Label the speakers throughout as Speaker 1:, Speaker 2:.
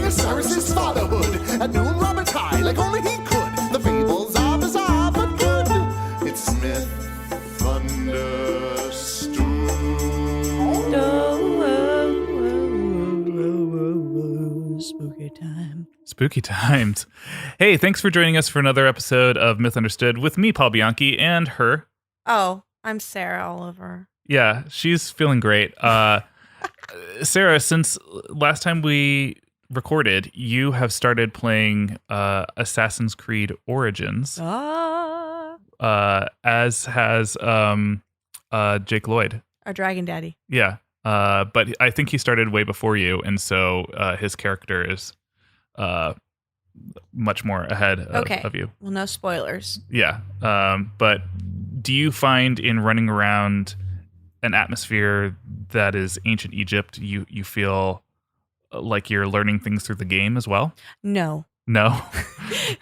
Speaker 1: proclaiming Osiris's fatherhood. At noon, Robert high, like only he could. The fables are bizarre but good. It's myth understood.
Speaker 2: Spooky time.
Speaker 3: Spooky times. Hey, thanks for joining us for another episode of Myth Understood with me, Paul Bianchi, and her.
Speaker 2: Oh, I'm Sarah Oliver.
Speaker 3: Yeah, she's feeling great. Sarah, since last time we recorded, you have started playing Assassin's Creed Origins, as has Jake Lloyd.
Speaker 2: Our dragon daddy.
Speaker 3: Yeah, but I think he started way before you, and so his character is much more ahead of you.
Speaker 2: Well, no spoilers.
Speaker 3: Yeah, but do you find in running around an atmosphere that is ancient Egypt, you feel like you're learning things through the game as well?
Speaker 2: No.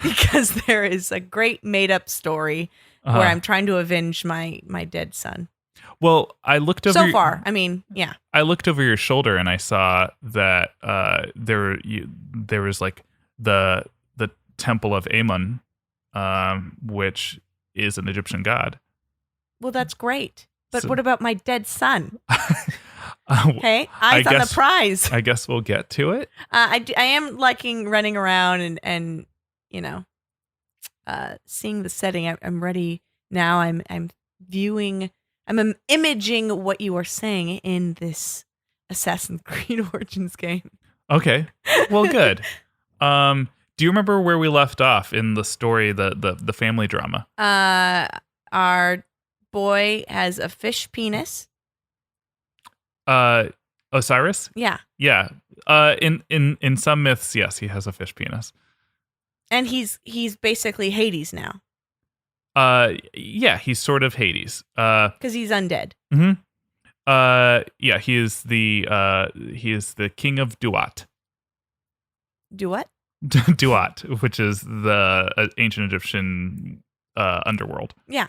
Speaker 2: Because there is a great made-up story where I'm trying to avenge my dead son.
Speaker 3: Well, I looked over
Speaker 2: so far. I mean, yeah.
Speaker 3: I looked over your shoulder and I saw that there was like the temple of Amun, which is an Egyptian god.
Speaker 2: Well, that's great. But
Speaker 3: So-
Speaker 2: what about my dead son? Okay, eyes on the prize.
Speaker 3: I guess we'll get to it.
Speaker 2: I am liking running around and you know, seeing the setting. I'm ready now. I'm viewing. I'm imaging what you are saying in this Assassin's Creed Origins game.
Speaker 3: Okay, well, good. Do you remember where we left off in the story, the family drama?
Speaker 2: Our boy has a fish penis.
Speaker 3: Osiris?
Speaker 2: Yeah.
Speaker 3: Yeah. In some myths, yes, he has a fish penis.
Speaker 2: And he's basically Hades now.
Speaker 3: Yeah, he's sort of Hades.
Speaker 2: Because he's undead.
Speaker 3: Mm-hmm. Yeah, he is the king of Duat.
Speaker 2: Do what?
Speaker 3: Duat, which is the ancient Egyptian underworld.
Speaker 2: Yeah.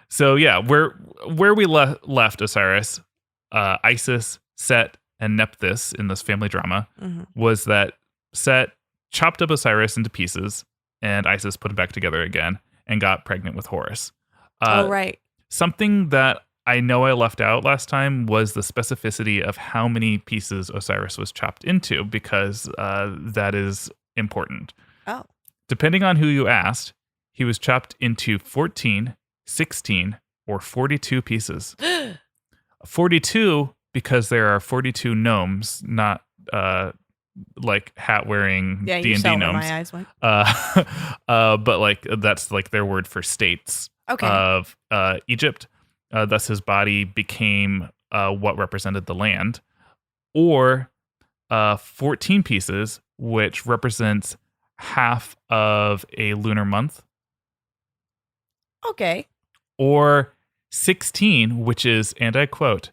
Speaker 3: So yeah, where we left Osiris, Isis, Set, and Nephthys in this family drama was that Set chopped up Osiris into pieces, and Isis put him back together again and got pregnant with Horus.
Speaker 2: Right. Something
Speaker 3: that I know I left out last time was the specificity of how many pieces Osiris was chopped into, because that is important.
Speaker 2: Oh.
Speaker 3: Depending on who you asked, he was chopped into 14, 16, or 42 pieces. 42 because there are 42 gnomes, not like hat-wearing
Speaker 2: you
Speaker 3: D&D
Speaker 2: saw where
Speaker 3: gnomes.
Speaker 2: my eyes went.
Speaker 3: But like that's like their word for states of Egypt. Thus his body became what represented the land. Or 14 pieces, which represents half of a lunar month.
Speaker 2: Okay.
Speaker 3: Or 16, which is, and I quote,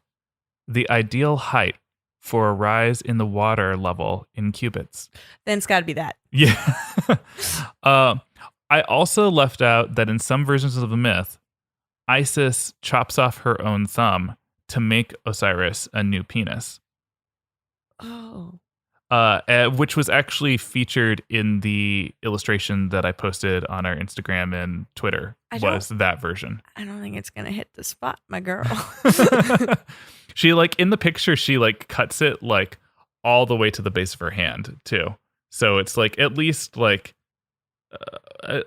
Speaker 3: the ideal height for a rise in the water level in cubits.
Speaker 2: Then it's got to be that.
Speaker 3: Yeah. I also left out that in some versions of the myth, Isis chops off her own thumb to make Osiris a new penis.
Speaker 2: Oh.
Speaker 3: Which was actually featured in the illustration that I posted on our Instagram and Twitter, was that version.
Speaker 2: I don't think it's going to hit the spot, my girl.
Speaker 3: She, like, in the picture, she, like, cuts it, like, all the way to the base of her hand, too. So it's, like, at least, like,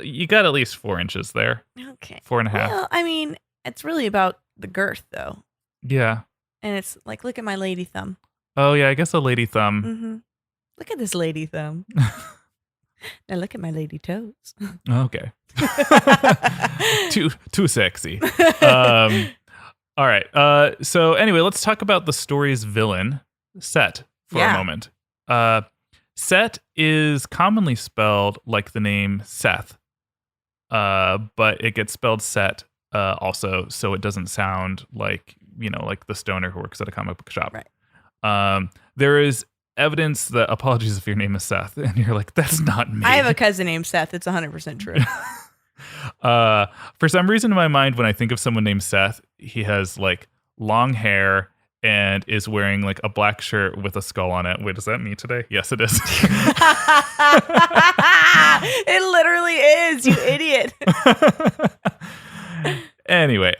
Speaker 3: you got at least 4 inches there.
Speaker 2: Okay.
Speaker 3: 4.5.
Speaker 2: Well, I mean, it's really about the girth, though.
Speaker 3: Yeah.
Speaker 2: And it's like, look at my lady thumb.
Speaker 3: Oh, yeah, I guess a lady thumb.
Speaker 2: Mm-hmm. Look at this lady thumb. Now look at my lady toes.
Speaker 3: Okay. Too sexy. All right. So anyway, let's talk about the story's villain, Set, for a moment. Set is commonly spelled like the name Seth, but it gets spelled Set also, so it doesn't sound like, like the stoner who works at a comic book shop.
Speaker 2: Right.
Speaker 3: There is evidence that, apologies if your name is Seth, and you're like, that's not me.
Speaker 2: I have a cousin named Seth. It's 100% true.
Speaker 3: For some reason in my mind, when I think of someone named Seth, he has like long hair and is wearing like a black shirt with a skull on it. Wait, is that me today? Yes, it is.
Speaker 2: It literally is, you idiot.
Speaker 3: Anyway,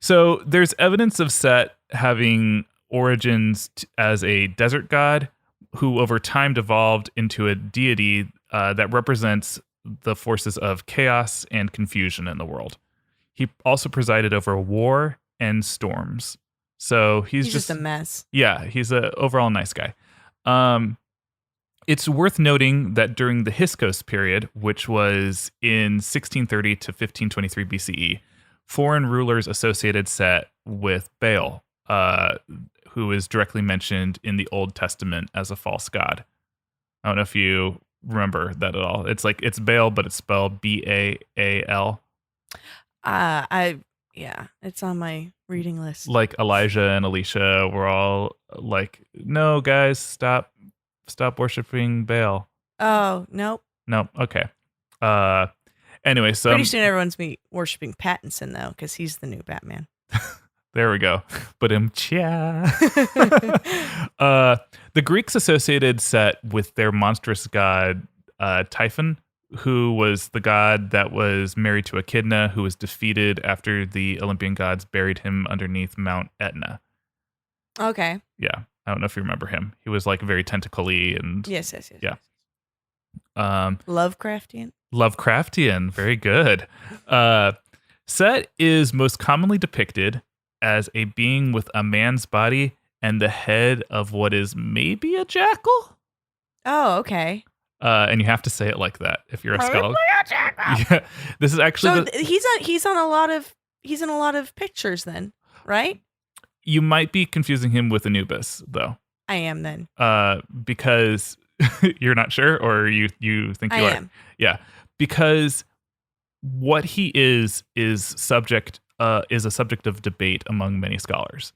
Speaker 3: so there's evidence of Set having origins as a desert god who over time devolved into a deity that represents the forces of chaos and confusion in the world. He also presided over war and storms. So he's
Speaker 2: just a mess.
Speaker 3: Yeah, he's a overall nice guy. It's worth noting that during the Hyksos period, which was in 1630 to 1523 BCE, foreign rulers associated Set with Baal, who is directly mentioned in the Old Testament as a false god. I don't know if you remember that at all. It's Baal, but it's spelled Baal.
Speaker 2: Yeah, it's on my reading list.
Speaker 3: Like Elijah and Elisha were all like, no, guys, stop worshiping Baal.
Speaker 2: Oh, nope.
Speaker 3: No, okay. Anyway, so
Speaker 2: pretty soon everyone's be worshiping Pattinson though, because he's the new Batman.
Speaker 3: There we go. But the Greeks associated Set with their monstrous god Typhon, who was the god that was married to Echidna, who was defeated after the Olympian gods buried him underneath Mount Etna.
Speaker 2: Okay.
Speaker 3: Yeah, I don't know if you remember him. He was like very tentacly and
Speaker 2: yes.
Speaker 3: Yeah.
Speaker 2: Lovecraftian,
Speaker 3: very good. Set is most commonly depicted as a being with a man's body and the head of what is maybe a jackal.
Speaker 2: Oh, okay.
Speaker 3: And you have to say it like that if you're a scholar. Yeah, this is actually
Speaker 2: he's in a lot of pictures then, right?
Speaker 3: You might be confusing him with Anubis, though.
Speaker 2: I am then.
Speaker 3: Because you're not sure, or you think you are.
Speaker 2: I am.
Speaker 3: Yeah, because what he is a subject of debate among many scholars.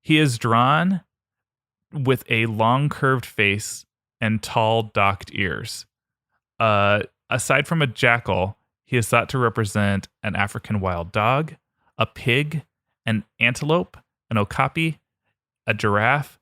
Speaker 3: He is drawn with a long curved face and tall docked ears. Aside from a jackal, he is thought to represent an African wild dog, a pig, an antelope, an okapi, a giraffe,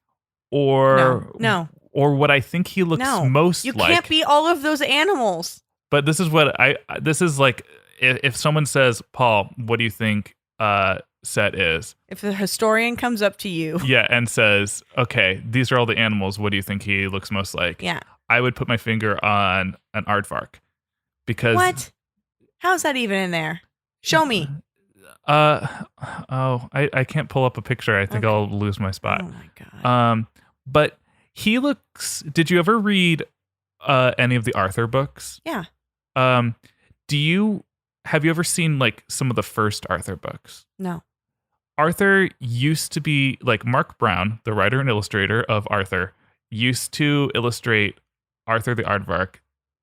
Speaker 3: or
Speaker 2: no.
Speaker 3: or what I think he looks most
Speaker 2: you
Speaker 3: like.
Speaker 2: You can't be all of those animals.
Speaker 3: But this is what this is like. If someone says, Paul, what do you think Set is?
Speaker 2: If the historian comes up to you.
Speaker 3: Yeah, and says, okay, these are all the animals. What do you think he looks most like?
Speaker 2: Yeah.
Speaker 3: I would put my finger on an aardvark. Because
Speaker 2: what? How's that even in there? Show me.
Speaker 3: I can't pull up a picture. I think I'll lose my spot.
Speaker 2: Oh my god.
Speaker 3: But he looks. Did you ever read any of the Arthur books?
Speaker 2: Yeah.
Speaker 3: Have you ever seen like some of the first Arthur books?
Speaker 2: No.
Speaker 3: Arthur used to be like Mark Brown, the writer and illustrator of Arthur, used to illustrate Arthur the Aardvark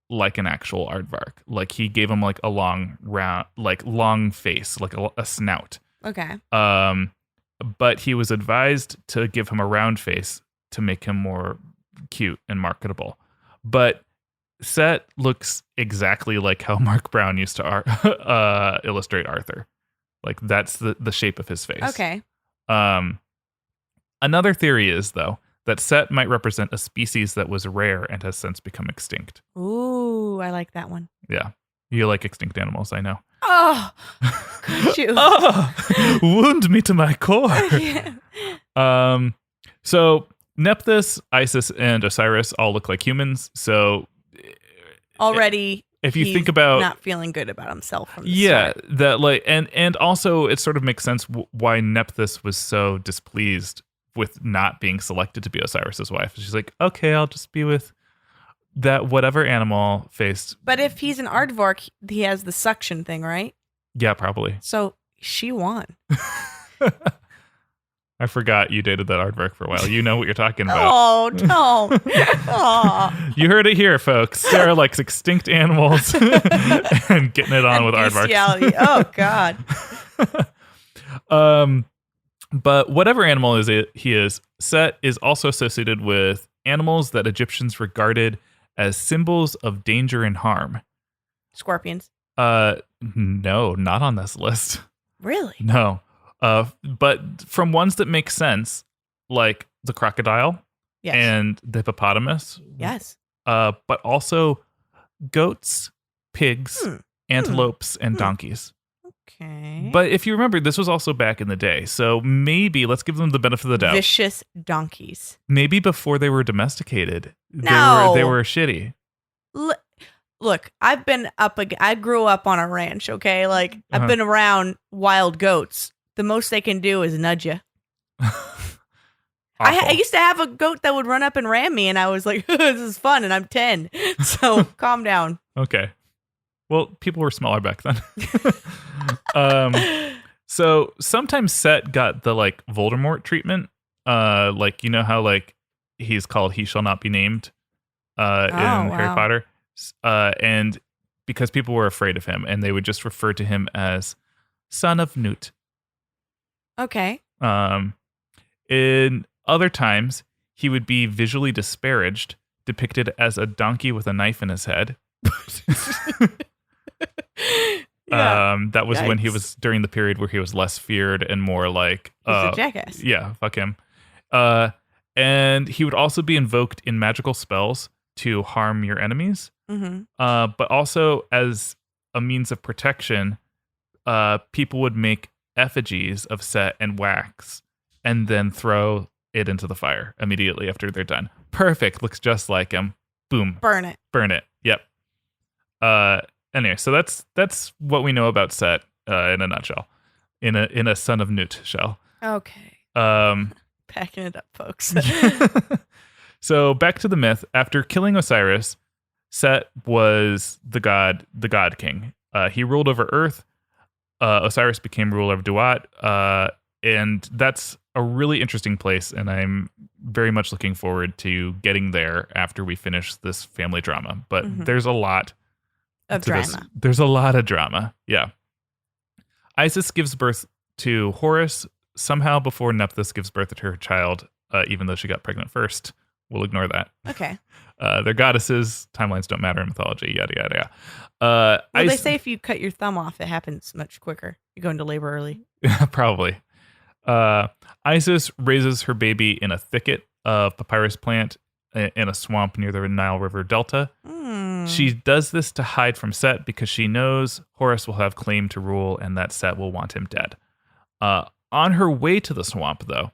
Speaker 3: like an actual aardvark. Like he gave him like a long round, like long face, like a snout.
Speaker 2: Okay.
Speaker 3: But he was advised to give him a round face to make him more cute and marketable. But Set looks exactly like how Mark Brown used to illustrate Arthur. Like that's the shape of his face.
Speaker 2: Okay.
Speaker 3: Another theory is though that Set might represent a species that was rare and has since become extinct.
Speaker 2: Ooh, I like that one.
Speaker 3: Yeah. You like extinct animals, I know.
Speaker 2: Oh, got you.
Speaker 3: Wound me to my core.
Speaker 2: Yeah.
Speaker 3: So Nephthys, Isis, and Osiris all look like humans. So
Speaker 2: already,
Speaker 3: if you think about
Speaker 2: not feeling good about himself from the start.
Speaker 3: That like, and also it sort of makes sense why Nephthys was so displeased with not being selected to be Osiris's wife. She's like, okay, I'll just be with that whatever animal faced.
Speaker 2: But if he's an aardvark, he has the suction thing, right?
Speaker 3: Yeah, probably.
Speaker 2: So she won.
Speaker 3: I forgot you dated that aardvark for a while. You know what you're talking about.
Speaker 2: Oh, no. Oh.
Speaker 3: You heard it here, folks. Sarah likes extinct animals and getting it on with aardvarks.
Speaker 2: Oh, God.
Speaker 3: But whatever animal he is, Set is also associated with animals that Egyptians regarded as symbols of danger and harm.
Speaker 2: Scorpions?
Speaker 3: No, not on this list.
Speaker 2: Really?
Speaker 3: No. But from ones that make sense, like the crocodile
Speaker 2: Yes.
Speaker 3: and the hippopotamus,
Speaker 2: Yes.
Speaker 3: but also goats, pigs, antelopes, and donkeys.
Speaker 2: Okay.
Speaker 3: But if you remember, this was also back in the day. So maybe let's give them the benefit of the doubt.
Speaker 2: Vicious donkeys.
Speaker 3: Maybe before they were domesticated,
Speaker 2: No.
Speaker 3: they were shitty.
Speaker 2: Look, I grew up on a ranch, okay? Like, I've
Speaker 3: Uh-huh.
Speaker 2: been around wild goats. The most they can do is nudge you. I used to have a goat that would run up and ram me, and I was like, this is fun, and I'm 10. So calm down.
Speaker 3: Okay. Well, people were smaller back then. So sometimes Set got the like Voldemort treatment. Like, you know how like he's called He Shall Not Be Named in Harry Potter. And because people were afraid of him and they would just refer to him as Son of Newt.
Speaker 2: Okay.
Speaker 3: In other times, he would be visually disparaged, depicted as a donkey with a knife in his head. That was when he was during the period where he was less feared and more like
Speaker 2: He's a jackass.
Speaker 3: Yeah, fuck him. And he would also be invoked in magical spells to harm your enemies.
Speaker 2: Mm-hmm.
Speaker 3: But also as a means of protection, people would make effigies of Set and wax and then throw it into the fire immediately after they're done. Perfect. Looks just like him. Boom.
Speaker 2: Burn it.
Speaker 3: Burn it. Yep. Anyway, so that's what we know about Set in a nutshell. In a Son of Newt shell.
Speaker 2: Okay. Packing it up, folks.
Speaker 3: So back to the myth. After killing Osiris, Set was the god king. He ruled over Earth. Osiris became ruler of Duat. And that's a really interesting place, and I'm very much looking forward to getting there after we finish this family drama. But there's a lot
Speaker 2: of drama.
Speaker 3: There's a lot of drama. Yeah. Isis gives birth to Horus somehow before Nephthys gives birth to her child, even though she got pregnant first. We'll ignore that.
Speaker 2: Okay.
Speaker 3: They're goddesses. Timelines don't matter in mythology. Yada, yada, yada.
Speaker 2: Well, they say if you cut your thumb off, it happens much quicker. You go into labor early.
Speaker 3: Probably. Isis raises her baby in a thicket of papyrus plant in a swamp near the Nile River Delta. She does this to hide from Set because she knows Horus will have claim to rule and that Set will want him dead. On her way to the swamp, though,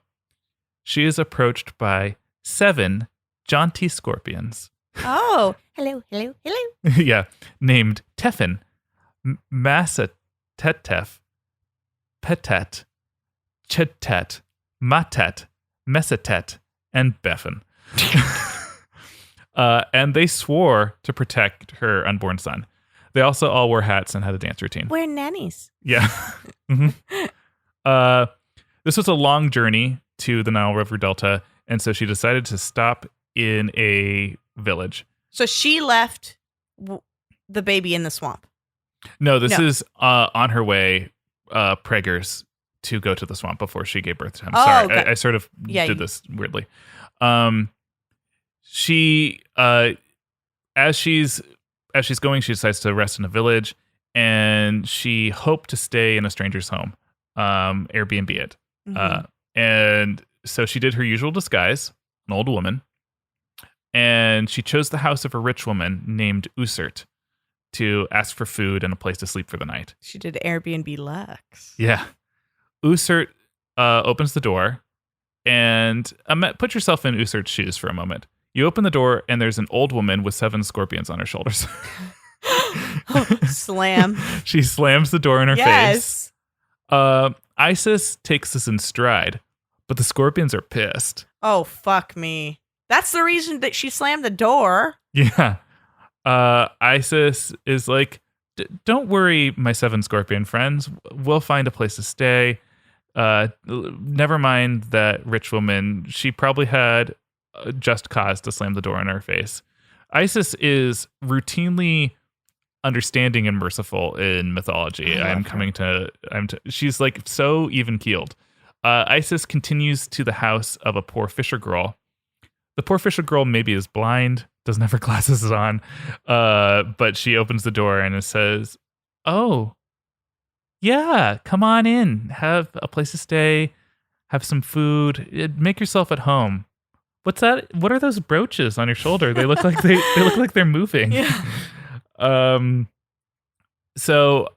Speaker 3: she is approached by 7 jaunty scorpions.
Speaker 2: Oh, hello, hello, hello.
Speaker 3: Yeah, named Tefin, Masatetef, Petet, Chetet, Matet, Mesetet, and Befin. And they swore to protect her unborn son. They also all wore hats and had a dance routine.
Speaker 2: We're nannies.
Speaker 3: Yeah. This was a long journey to the Nile River Delta, and so she decided to stop in a village.
Speaker 2: So she left the baby in the swamp.
Speaker 3: No, this is on her way, preggers, to go to the swamp before she gave birth to him.
Speaker 2: Oh,
Speaker 3: Sorry,
Speaker 2: okay.
Speaker 3: I sort of did this weirdly. She, as she's going, she decides to rest in a village, and she hoped to stay in a stranger's home, Airbnb it. And so she did her usual disguise, an old woman, and she chose the house of a rich woman named Usert to ask for food and a place to sleep for the night.
Speaker 2: She did Airbnb Lux.
Speaker 3: Yeah. Usert opens the door, and put yourself in Usert's shoes for a moment. You open the door, and there's an old woman with 7 scorpions on her shoulders.
Speaker 2: Slam.
Speaker 3: She slams the door in her face.
Speaker 2: Yes.
Speaker 3: Isis takes this in stride, but the scorpions are pissed.
Speaker 2: Oh, fuck me. That's the reason that she slammed the door.
Speaker 3: Yeah. Isis is like, don't worry, my 7 scorpion friends. We'll find a place to stay. Never mind that rich woman. She probably had just cause to slam the door in her face. Isis is routinely understanding and merciful in mythology. She's like so even keeled. Isis continues to the house of a poor fisher girl. The poor fisher girl maybe is blind, doesn't have her glasses on, but she opens the door and it says, "Oh, yeah, come on in. Have a place to stay. have some food, make yourself at home. What's that? What are those brooches on your shoulder? They look like they look like they're moving.
Speaker 2: Yeah.
Speaker 3: So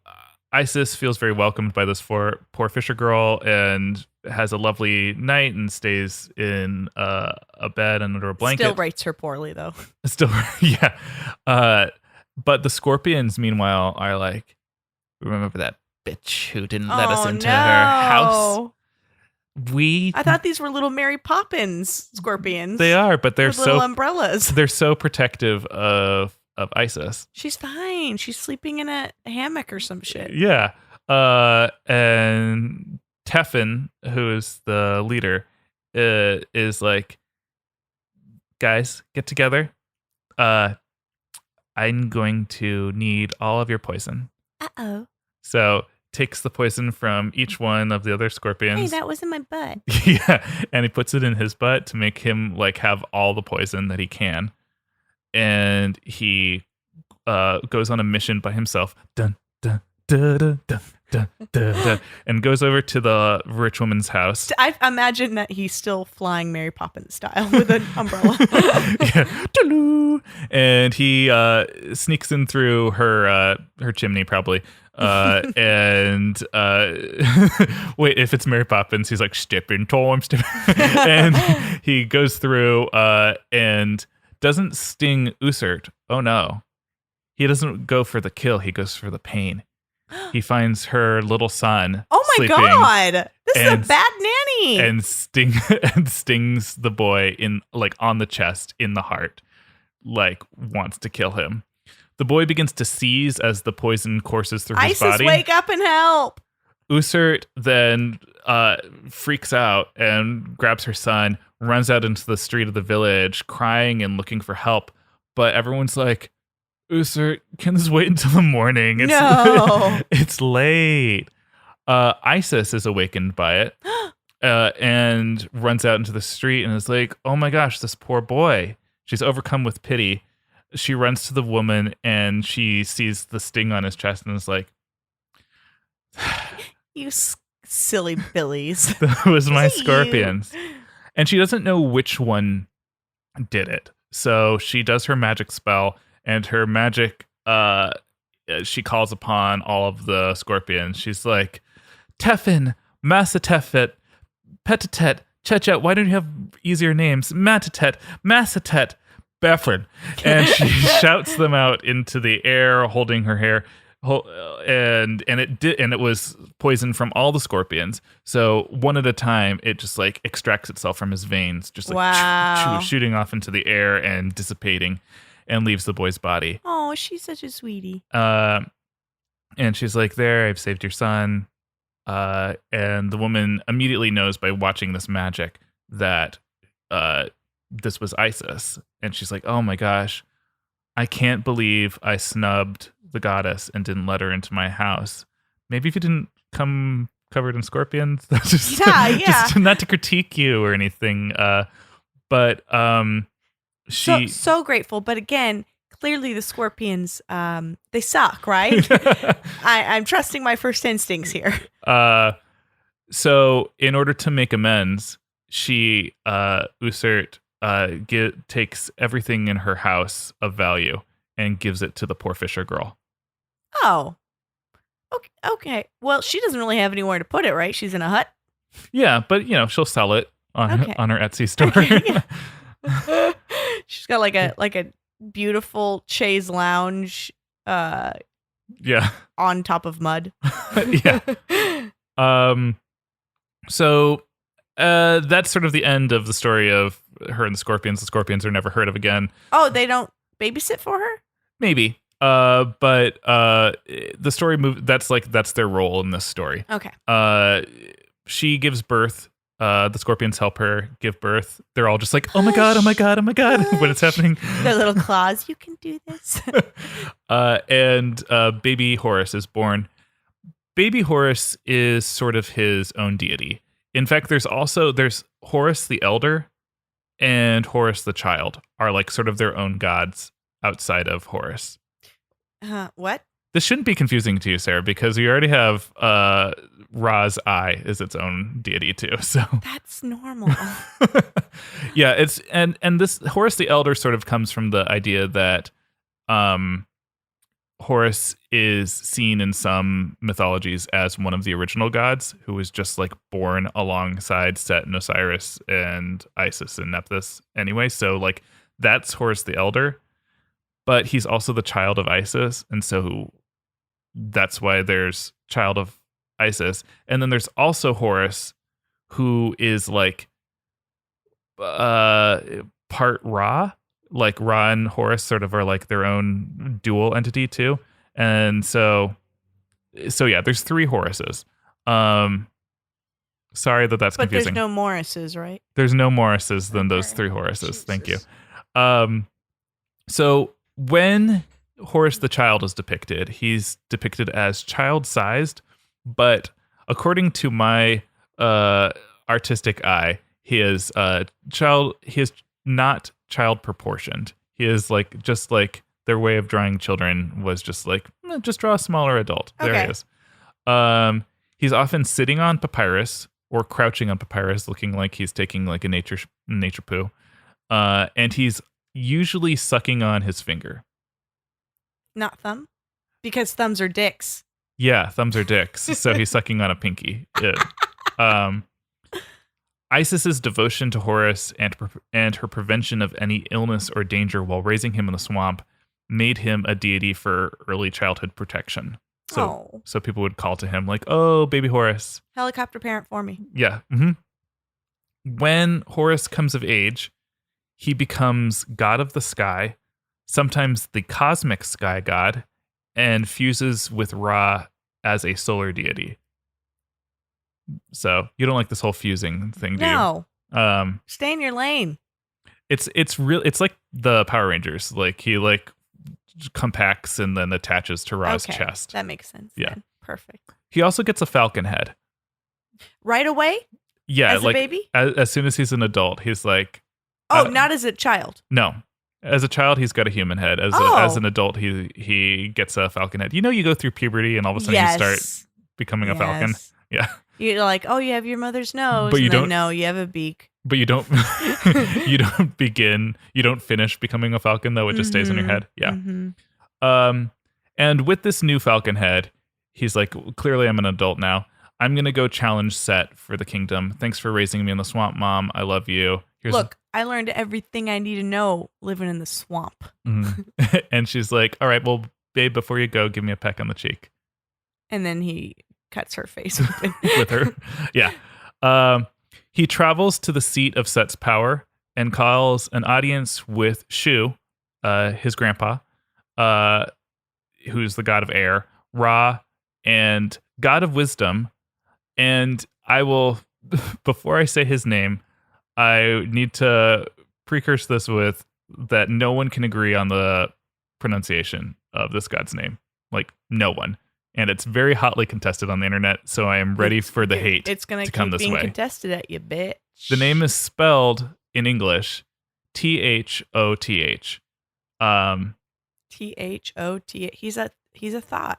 Speaker 3: Isis feels very welcomed by this poor fisher girl and has a lovely night and stays in a bed and under a blanket.
Speaker 2: Still rates her poorly, though.
Speaker 3: Still, yeah. But the scorpions, meanwhile, are like, remember that bitch who didn't let us into her house?
Speaker 2: I thought these were little Mary Poppins scorpions.
Speaker 3: They are, but they're
Speaker 2: with little umbrellas.
Speaker 3: They're so protective of Isis.
Speaker 2: She's fine. She's sleeping in a hammock or some shit.
Speaker 3: Yeah. And Teffin, who is the leader, is like, guys, get together. I'm going to need all of your poison.
Speaker 2: Uh-oh.
Speaker 3: So takes the poison from each one of the other scorpions.
Speaker 2: Hey, that was in my butt.
Speaker 3: Yeah. And he puts it in his butt to make him like have all the poison that he can. And he goes on a mission by himself. Dun, dun, dun, dun, dun, dun, dun, dun, and goes over to the rich woman's house.
Speaker 2: I imagine that he's still flying Mary Poppins style with an umbrella.
Speaker 3: Yeah. And he sneaks in through her chimney, probably. And wait, if it's Mary Poppins, he's like, stepping Tom, and he goes through and doesn't sting Usert. Oh no. He doesn't go for the kill, he goes for the pain. He finds her little son.
Speaker 2: Oh my
Speaker 3: sleeping,
Speaker 2: god. This is a bad nanny.
Speaker 3: And stings the boy in like on the chest, in the heart, like wants to kill him. The boy begins to seize as the poison courses through his body.
Speaker 2: Isis, wake up and help.
Speaker 3: Usert then freaks out and grabs her son, runs out into the street of the village, crying and looking for help. But everyone's like, Usert, can this wait until the morning?
Speaker 2: No.
Speaker 3: It's late. Isis is awakened by it and runs out into the street and is like, oh my gosh, this poor boy. She's overcome with pity. She runs to the woman and she sees the sting on his chest and is like,
Speaker 2: you silly billies.
Speaker 3: that was my scorpions. And she doesn't know which one did it. So she does her magic spell, and her magic, she calls upon all of the scorpions. She's like, Teffin, Masateffet, Petatet, Chechet, why don't you have easier names? Matatet, Massatet, Beffrin. And she shouts them out into the air, holding her hair. And it was poison from all the scorpions. So one at a time, it just like extracts itself from his veins, just like shooting off into the air and dissipating, and leaves the boy's body.
Speaker 2: Oh, she's such a sweetie.
Speaker 3: And she's like, there, I've saved your son. And the woman immediately knows by watching this magic that this was Isis. And she's like, oh my gosh, I can't believe I snubbed the goddess and didn't let her into my house. Maybe if you didn't come covered in scorpions, that's just, just not to critique you or anything. But she
Speaker 2: so grateful. But again, clearly the scorpions, they suck, right? I'm trusting my first instincts here.
Speaker 3: So in order to make amends, she Usert takes everything in her house of value and gives it to the poor fisher girl.
Speaker 2: Oh, okay. Well, she doesn't really have anywhere to put it, right? She's in a hut.
Speaker 3: Yeah, but she'll sell it on her Etsy store.
Speaker 2: Okay, yeah. She's got like a beautiful chaise lounge.
Speaker 3: Yeah.
Speaker 2: On top of mud.
Speaker 3: Yeah. So that's sort of the end of the story of her and the scorpions. The scorpions are never heard of again.
Speaker 2: Oh, they don't babysit for her?
Speaker 3: Maybe. But the story that's their role in this story.
Speaker 2: Okay.
Speaker 3: She gives birth. The scorpions help her give birth. They're all just like, oh my god, oh my god, oh my god, when it's happening.
Speaker 2: Their little claws, you can do this.
Speaker 3: And baby Horus is born. Baby Horus is sort of his own deity. In fact, there's Horus the elder and Horus the child are like sort of their own gods outside of Horus.
Speaker 2: What?
Speaker 3: this shouldn't be confusing to you, Sarah, because you already have Ra's eye is its own deity too. So
Speaker 2: That's normal.
Speaker 3: yeah, it's and this Horus the Elder sort of comes from the idea that Horus is seen in some mythologies as one of the original gods who was just like born alongside Set and Osiris and Isis and Nephthys anyway. So like that's Horus the Elder, but he's also the child of Isis. And so that's why there's child of Isis. And then there's also Horus who is like part Ra. Like Ra and Horus sort of are like their own dual entity too. And so yeah, there's 3 Horuses. Sorry that's
Speaker 2: But
Speaker 3: confusing.
Speaker 2: there's no Morrises, right?
Speaker 3: There's no Morrises than those 3 Horuses.
Speaker 2: Jesus.
Speaker 3: Thank you. So when Horus the child is depicted, he's depicted as child-sized, but according to my artistic eye, he is not child proportioned. He is like just like their way of drawing children was just like just draw a smaller adult. There
Speaker 2: Okay.
Speaker 3: he is. He's often sitting on papyrus or crouching on papyrus, looking like he's taking like a nature poo. And he's usually sucking on his finger.
Speaker 2: Not thumb? Because thumbs are dicks.
Speaker 3: Yeah, thumbs are dicks. So he's sucking on a pinky. Isis's devotion to Horus and her prevention of any illness or danger while raising him in the swamp made him a deity for early childhood protection. So people would call to him like, "Oh, baby Horus."
Speaker 2: Helicopter parent for me.
Speaker 3: Yeah. When Horus comes of age, he becomes god of the sky, sometimes the cosmic sky god, and fuses with Ra as a solar deity. So you don't like this whole fusing thing, do
Speaker 2: No.
Speaker 3: you?
Speaker 2: Stay in your lane.
Speaker 3: It's real. It's like the Power Rangers. Like he like compacts and then attaches to Ra's chest.
Speaker 2: That makes sense.
Speaker 3: Yeah.
Speaker 2: Then. Perfect.
Speaker 3: He also gets a falcon head.
Speaker 2: Right away?
Speaker 3: Yeah,
Speaker 2: As a
Speaker 3: like
Speaker 2: baby?
Speaker 3: as soon as he's an adult, he's like,
Speaker 2: Oh, not as a child.
Speaker 3: no. As a child, he's got a human head. As an adult, he gets a falcon head. You know, you go through puberty and all of a sudden you start becoming a falcon. Yeah.
Speaker 2: You're like, oh, you have your mother's nose.
Speaker 3: But you don't-
Speaker 2: No, you have a beak.
Speaker 3: But you don't you don't finish becoming a falcon though. It just stays on your head. Yeah.
Speaker 2: Mm-hmm.
Speaker 3: And with this new falcon head, he's like, clearly I'm an adult now. I'm going to go challenge Set for the kingdom. Thanks for raising me in the swamp, Mom. I love you.
Speaker 2: Look, I learned everything I need to know living in the swamp.
Speaker 3: And she's like, all right, well, babe, before you go, give me a peck on the cheek.
Speaker 2: And then he cuts her face open.
Speaker 3: With her. Yeah. He travels to the seat of Set's power and calls an audience with Shu, his grandpa, who's the god of air, Ra, and god of wisdom. And I will, before I say his name, I need to precurse this with that no one can agree on the pronunciation of this god's name. Like, no one. And it's very hotly contested on the internet, so I am ready for the hate
Speaker 2: It's going
Speaker 3: to
Speaker 2: to
Speaker 3: come
Speaker 2: keep
Speaker 3: this
Speaker 2: being
Speaker 3: way.
Speaker 2: contested at you, bitch.
Speaker 3: The name is spelled in English Thoth.
Speaker 2: Thoth. He's a thought.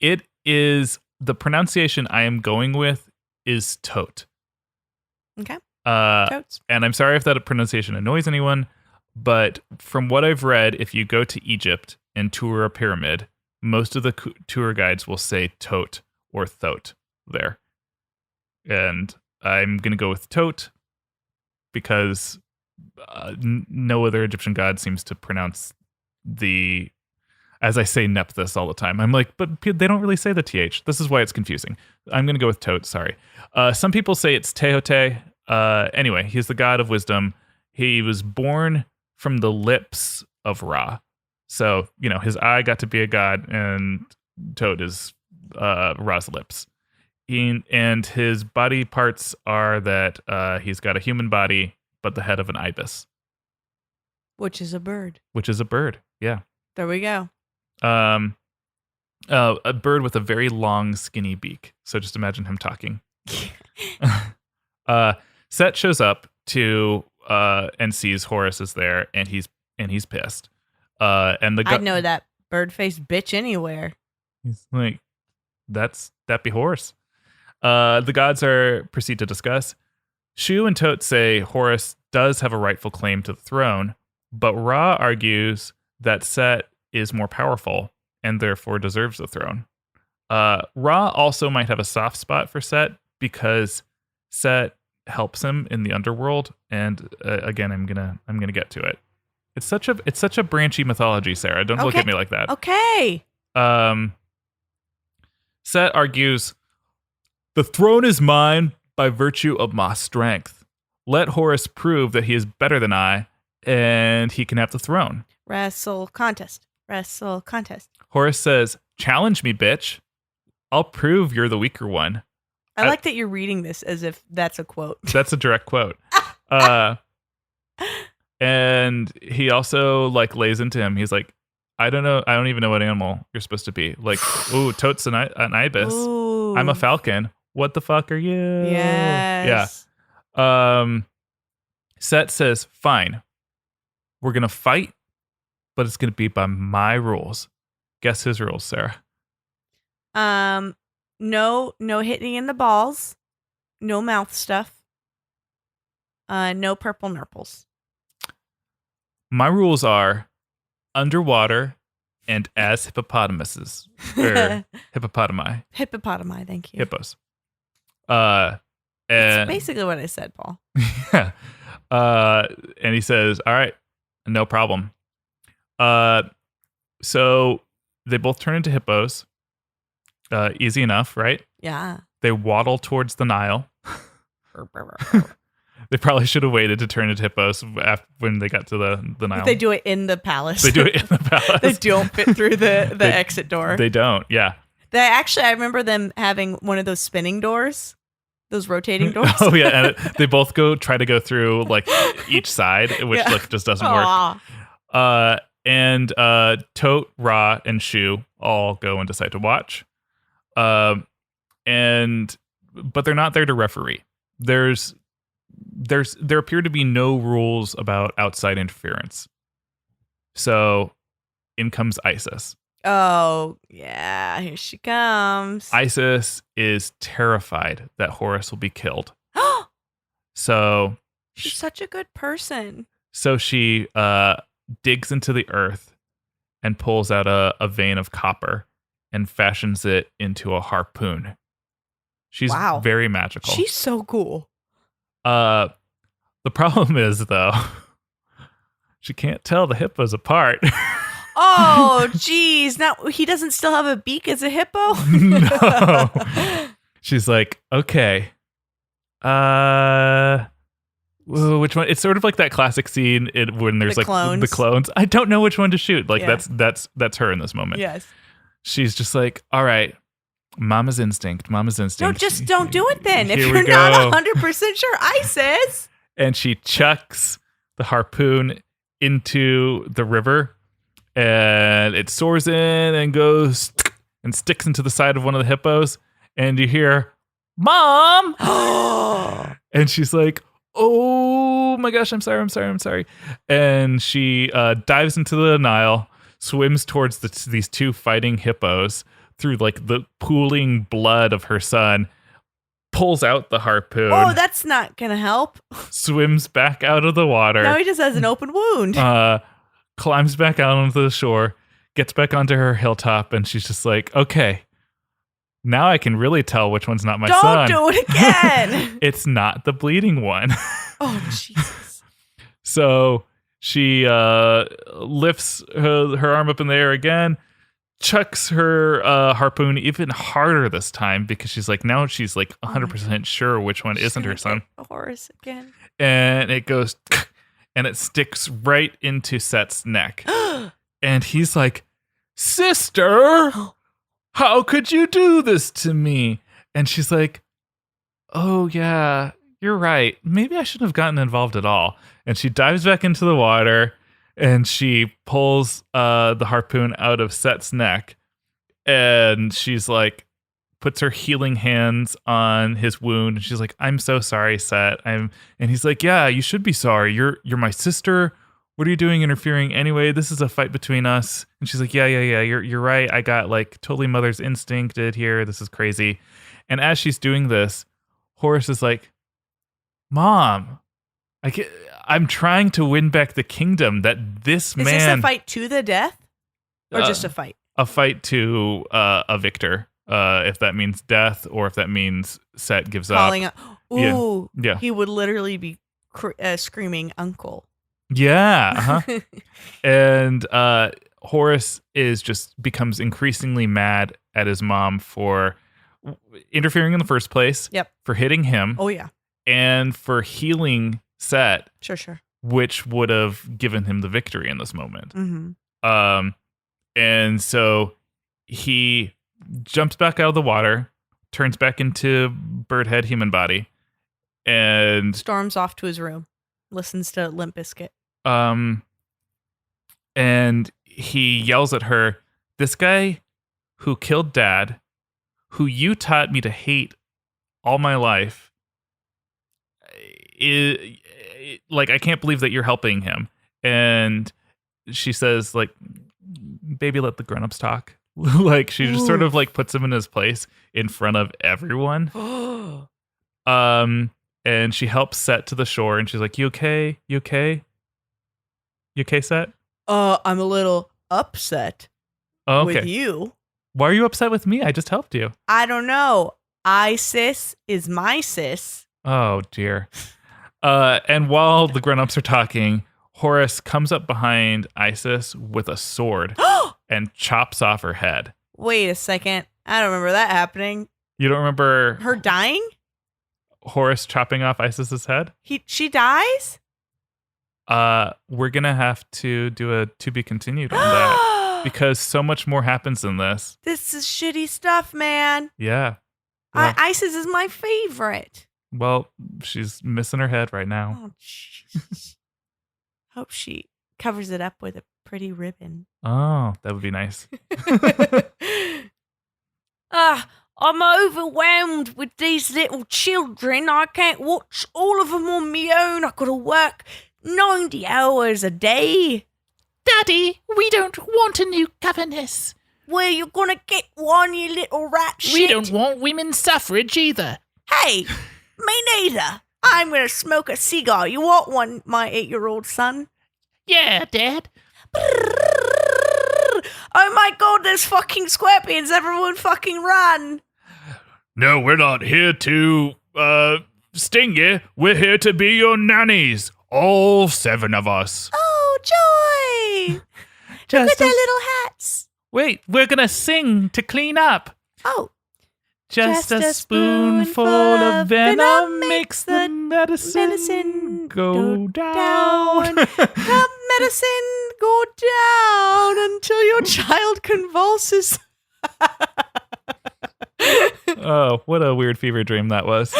Speaker 3: It is, the pronunciation I am going with is Thoth.
Speaker 2: Okay.
Speaker 3: Totes. And I'm sorry if that pronunciation annoys anyone, but from what I've read, if you go to Egypt and tour a pyramid, most of the tour guides will say Thoth or Thoth there. And I'm going to go with Thoth because no other Egyptian god seems to pronounce as I say Nephthys all the time. I'm like, but they don't really say the TH. This is why it's confusing. I'm going to go with Thoth, sorry. Some people say it's Teote. Anyway, he's the god of wisdom. He was born from the lips of Ra. So, his eye got to be a god, and Thoth is Ra's lips. And his body parts are that he's got a human body, but the head of an ibis.
Speaker 2: Which is a bird.
Speaker 3: Yeah.
Speaker 2: There we go.
Speaker 3: A bird with a very long, skinny beak. So just imagine him talking. Set shows up to and sees Horus is there, and he's pissed. And
Speaker 2: I know that bird-faced bitch anywhere.
Speaker 3: He's like, that be Horus. The gods proceed to discuss. Shu and Thoth say Horus does have a rightful claim to the throne, but Ra argues that Set is more powerful and therefore deserves the throne. Ra also might have a soft spot for Set because Set helps him in the underworld, and again, I'm gonna get to it. It's such a branchy mythology, Sarah. Don't look at me like that.
Speaker 2: Okay.
Speaker 3: Set argues, the throne is mine by virtue of my strength. Let Horus prove that he is better than I, and he can have the throne.
Speaker 2: Wrestle contest.
Speaker 3: Horus says, challenge me, bitch. I'll prove you're the weaker one.
Speaker 2: I like that you're reading this as if that's a quote.
Speaker 3: That's a direct quote. And he also like lays into him. He's like, I don't even know what animal you're supposed to be. Like, ooh, Thoth's an ibis.
Speaker 2: Ooh.
Speaker 3: I'm a falcon. What the fuck are you?
Speaker 2: Yes.
Speaker 3: Yeah. Set says, fine. We're going to fight, but it's going to be by my rules. Guess his rules, Sarah.
Speaker 2: No hitting in the balls. No mouth stuff. No purple nurples.
Speaker 3: My rules are underwater and as hippopotamuses. Or hippopotami.
Speaker 2: Hippopotami, thank you.
Speaker 3: Hippos.
Speaker 2: That's
Speaker 3: And
Speaker 2: basically what I said, Paul.
Speaker 3: yeah. And he says, all right, no problem. So they both turn into hippos. Easy enough, right?
Speaker 2: Yeah.
Speaker 3: They waddle towards the Nile. They probably should have waited to turn into hippos when they got to the Nile.
Speaker 2: They do it in the palace.
Speaker 3: They do it in the palace.
Speaker 2: They don't fit through the exit door.
Speaker 3: They don't, yeah.
Speaker 2: I remember them having one of those spinning doors, those rotating doors.
Speaker 3: Oh, yeah. And they both try to go through like each side, which
Speaker 2: Yeah.
Speaker 3: like just doesn't work. And Thoth, Ra, and Shu all go and decide to watch. But they're not there to referee. There appear to be no rules about outside interference. So in comes Isis.
Speaker 2: Oh, yeah. Here she comes.
Speaker 3: Isis is terrified that Horus will be killed. So
Speaker 2: She's such a good person.
Speaker 3: So she digs into the earth and pulls out a vein of copper and fashions it into a harpoon. She's very magical.
Speaker 2: She's so cool.
Speaker 3: The problem is, though, she can't tell the hippos apart.
Speaker 2: Oh, geez. Now he doesn't still have a beak as a hippo?
Speaker 3: No. She's like, okay. Which one? It's sort of like that classic scene when there's
Speaker 2: The
Speaker 3: like
Speaker 2: clones.
Speaker 3: the clones. I don't know which one to shoot. Like
Speaker 2: Yeah.
Speaker 3: that's her in this moment.
Speaker 2: Yes.
Speaker 3: She's just like, all right, mama's instinct.
Speaker 2: No, just don't do it then. If
Speaker 3: Here
Speaker 2: you're
Speaker 3: we
Speaker 2: not
Speaker 3: go.
Speaker 2: 100% sure, Isis.
Speaker 3: And she chucks the harpoon into the river, and it soars in and goes and sticks into the side of one of the hippos, and you hear, Mom! And she's like, oh my gosh, I'm sorry. And she dives into the Nile, swims towards these two fighting hippos through like the pooling blood of her son, pulls out the harpoon.
Speaker 2: Oh, that's not going to help.
Speaker 3: Swims back out of the water.
Speaker 2: Now he just has an open wound.
Speaker 3: Climbs back out onto the shore, gets back onto her hilltop, and she's just like, okay, now I can really tell which one's not my son.
Speaker 2: Don't do it again.
Speaker 3: It's not the bleeding one.
Speaker 2: Oh, Jesus.
Speaker 3: So she lifts her arm up in the air again, chucks her harpoon even harder this time because she's like 100% sure which one isn't her son.
Speaker 2: A Horus again.
Speaker 3: And it goes, and it sticks right into Set's neck. And he's like, sister, how could you do this to me? And she's like, oh yeah, you're right. Maybe I shouldn't have gotten involved at all. And she dives back into the water and she pulls the harpoon out of Set's neck. And she's like, puts her healing hands on his wound. And she's like, I'm so sorry, Set. And he's like, yeah, you should be sorry. You're my sister. what are you doing interfering anyway? This is a fight between us. And she's like, yeah, you're right. I got like totally mother's instincted here. This is crazy. And as she's doing this, Horus is like, Mom, I'm trying to win back the kingdom that this man...
Speaker 2: Is this a fight to the death? Or just a fight?
Speaker 3: A fight to a victor. If that means death or if that means Set gives
Speaker 2: Calling
Speaker 3: up.
Speaker 2: Ooh,
Speaker 3: Yeah.
Speaker 2: He would literally be screaming uncle.
Speaker 3: Yeah. Uh-huh. And Horus becomes increasingly mad at his mom for interfering in the first place.
Speaker 2: Yep.
Speaker 3: For hitting him.
Speaker 2: Oh, yeah.
Speaker 3: And for healing Set.
Speaker 2: Sure.
Speaker 3: Which would have given him the victory in this moment.
Speaker 2: Mm-hmm.
Speaker 3: And so he jumps back out of the water, turns back into bird head human body, and
Speaker 2: storms off to his room, listens to Limp Bizkit.
Speaker 3: And he yells at her, this guy who killed Dad, who you taught me to hate all my life, like, I can't believe that you're helping him. And she says, like, baby, let the grown-ups talk. Like, she just sort of like puts him in his place in front of everyone. And she helps Set to the shore, and she's like, you okay? You okay, Set?
Speaker 2: I'm a little upset with you.
Speaker 3: Why are you upset with me? I just helped you.
Speaker 2: I don't know. Isis is my sis.
Speaker 3: Oh, dear. And while the grown-ups are talking, Horus comes up behind Isis with a sword and chops off her head.
Speaker 2: Wait a second. I don't remember that happening.
Speaker 3: You don't remember
Speaker 2: her dying?
Speaker 3: Horus chopping off Isis's head?
Speaker 2: She dies?
Speaker 3: We're going to have to do a to be continued on that because so much more happens in this.
Speaker 2: This is shitty stuff, man.
Speaker 3: Yeah. Well,
Speaker 2: Isis is my favorite.
Speaker 3: Well, she's missing her head right now.
Speaker 2: Oh, Jesus. Hope she covers it up with a pretty ribbon.
Speaker 3: Oh, that would be nice.
Speaker 2: I'm overwhelmed with these little children. I can't watch all of them on my own. I've got to work 90 hours a day.
Speaker 4: Daddy, we don't want a new governess.
Speaker 2: Well, you're going to get one, you little rat shit.
Speaker 4: We don't want women's suffrage either.
Speaker 2: Hey, me neither. I'm going to smoke a cigar. You want one, my 8-year-old son?
Speaker 4: Yeah, Dad.
Speaker 2: Oh my God, there's fucking scorpions. Everyone fucking run.
Speaker 3: No, we're not here to sting you. We're here to be your nannies. All 7 of us.
Speaker 2: Oh, joy. Look at their little hats.
Speaker 3: Wait, we're going to sing to clean up.
Speaker 2: Oh.
Speaker 3: Just a spoonful of venom makes the medicine go down.
Speaker 2: The medicine go down until your child convulses.
Speaker 3: Oh, what a weird fever dream that was.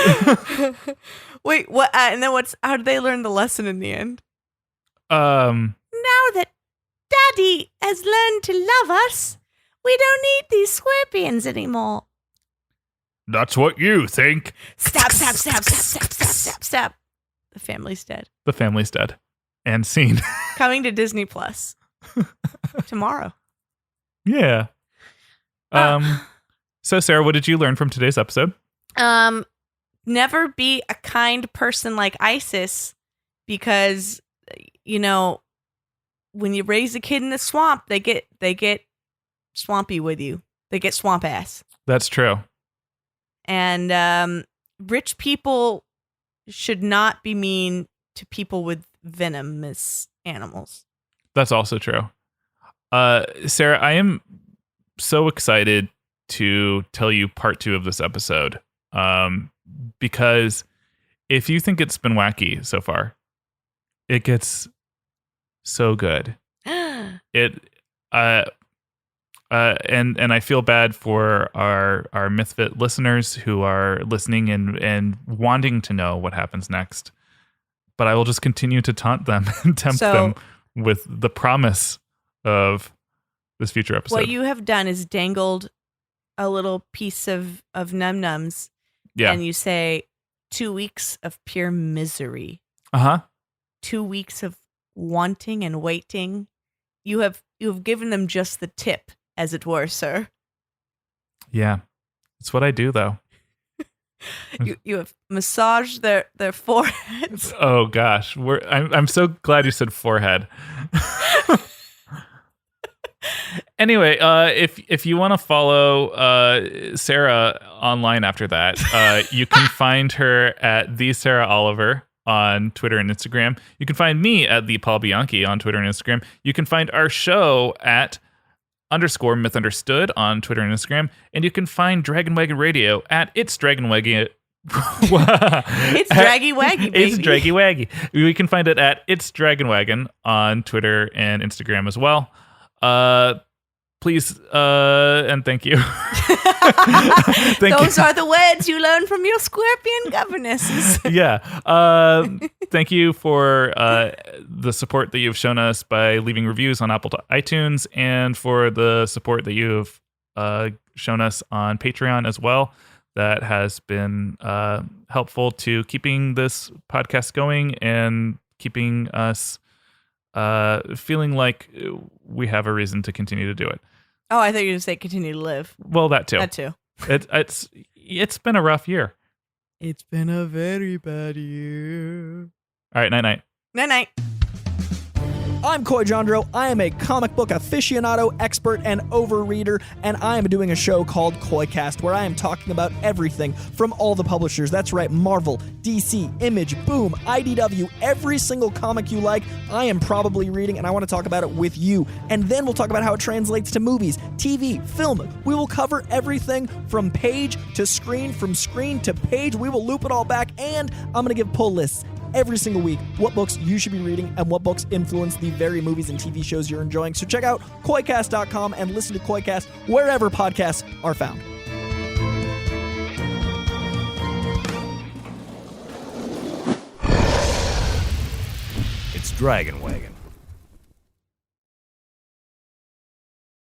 Speaker 2: Wait, what? And then how did they learn the lesson in the end?
Speaker 3: Now
Speaker 2: that Daddy has learned to love us, we don't need these scorpions anymore.
Speaker 3: That's what you think.
Speaker 2: Stab. The family's dead.
Speaker 3: The family's dead. And scene.
Speaker 2: Coming to Disney Plus tomorrow.
Speaker 3: Yeah. So Sarah, what did you learn from today's episode?
Speaker 2: Never be a kind person like Isis, because when you raise a kid in the swamp, they get swampy with you. They get swamp ass.
Speaker 3: That's true.
Speaker 2: And rich people should not be mean to people with venomous animals.
Speaker 3: That's also true. Sarah, I am so excited to tell you part 2 of this episode. Because if you think it's been wacky so far, it gets so good. And I feel bad for our Mythfit listeners who are listening and wanting to know what happens next. But I will just continue to taunt them and tempt them with the promise of this future episode.
Speaker 2: What you have done is dangled a little piece of num-nums. Yeah. And you say 2 weeks of pure misery.
Speaker 3: 2
Speaker 2: weeks of wanting and waiting. You have given them just the tip, as it were, sir.
Speaker 3: Yeah. It's what I do, though.
Speaker 2: You have massaged their foreheads.
Speaker 3: Oh, gosh. I'm so glad you said forehead. Anyway, if you want to follow Sarah online after that, you can find her at the Sarah Oliver on Twitter and Instagram. You can find me at the Paul Bianchi on Twitter and Instagram. You can find our show at _Myth Understood on Twitter and Instagram, and you can find Dragon Wagon Radio at It's Dragon Wagon.
Speaker 2: It's Draggy Waggy, baby.
Speaker 3: It's Draggy Waggy. We can find it at It's Dragon Wagon on Twitter and Instagram as well. Please and thank you.
Speaker 2: Those are the words you learn from your scorpion governesses.
Speaker 3: Yeah. Thank you for the support that you've shown us by leaving reviews on Apple iTunes, and for the support that you've shown us on Patreon as well. That has been helpful to keeping this podcast going and keeping us feeling like we have a reason to continue to do it.
Speaker 2: Oh, I thought you were going to say continue to live.
Speaker 3: Well, that too.
Speaker 2: That too.
Speaker 3: It's been a rough year.
Speaker 2: It's been a very bad year.
Speaker 3: All right, night-night.
Speaker 2: Night-night.
Speaker 5: I'm Coy Jandro. I am a comic book aficionado, expert, and overreader, and I am doing a show called Coycast, where I am talking about everything from all the publishers. That's right, Marvel, DC, Image, Boom, IDW, every single comic you like, I am probably reading, and I want to talk about it with you. And then we'll talk about how it translates to movies, TV, film. We will cover everything from page to screen, from screen to page. We will loop it all back, and I'm going to give pull lists every single week, what books you should be reading and what books influence the very movies and TV shows you're enjoying. So check out Coycast.com and listen to Coycast wherever podcasts are found.
Speaker 6: It's Dragon Wagon.